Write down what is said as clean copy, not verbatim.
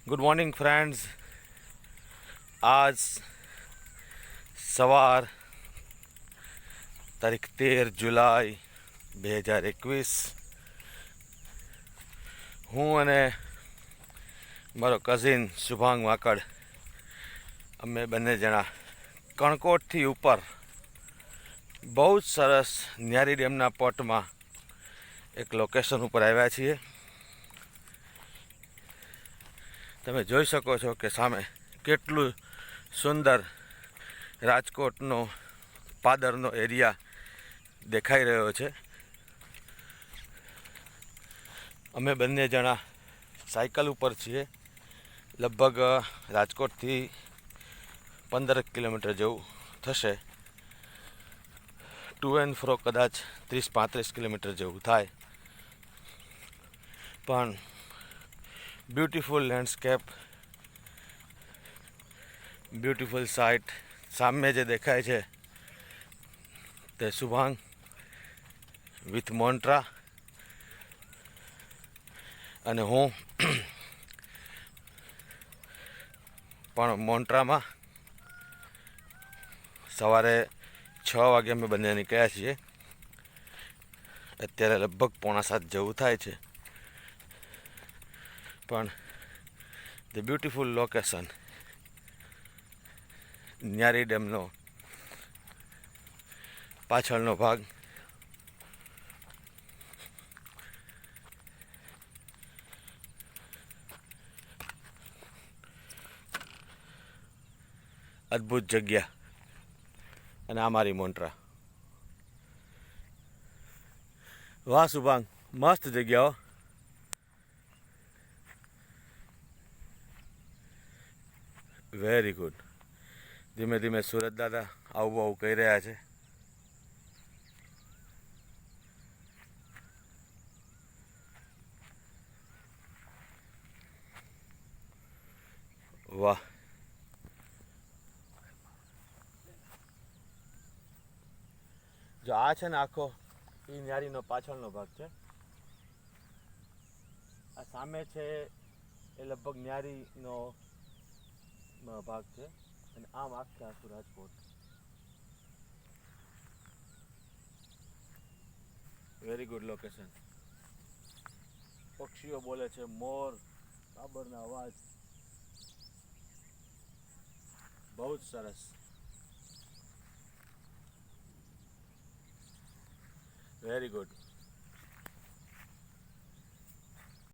Good morning friends. આજ સવાર તારીખ 13 જુલાઈ 2021. હું અને મારો કઝિન શુભાંગ વાકડ અમે બંને જણા કણકોટથી ઉપર બહુ જ સરસ ન્યારી ડેમના પટમાં એક લોકેશન ઉપર આવ્યા છીએ. તમે જોઈ શકો છો કે સામે કેટલું સુંદર રાજકોટનો પાદરનો એરિયા દેખાઈ રહ્યો છે. અમે બંને જણા સાયકલ ઉપર છીએ. લગભગ રાજકોટથી 15 કિલોમીટર જેવું થશે. ટુ એન્ડ ફ્રો કદાચ 30-35 કિલોમીટર જેવું થાય. પણ બ્યુટીફુલ લેન્ડસ્કેપ, બ્યુટીફુલ સાઇટ સામે જે દેખાય છે તે શુભાંગ વિથ મોન્ટ્રા અને હું પણ મોન્ટ્રામાં. સવારે 6 વાગે અમે બંને નીકળ્યા છીએ. અત્યારે લગભગ 6:45 જેવું થાય છે. પણ ધ બ્યુટીફુલ લોકેશન ન્યારી ડેમનો પાછળનો ભાગ. અદ્ભુત જગ્યા. અને આ મારી મોન્ટ્રા. વાહ શુભાંગ, મસ્ત જગ્યાઓ. Very good. ધીમે ધીમે સુરત દાદા આવું આવું કહી રહ્યા છે. વાહ. જો આ છે ને આખો એ ન્યારીનો પાછળનો ભાગ છે. આ સામે છે એ લગભગ ન્યારીનો ભાગ છે. અને આમ આખે આખું રાજકોટ. Very good location. પક્ષીઓ બોલે છે, મોર, કાબરના અવાજ. બહુ જ સરસ. Very good.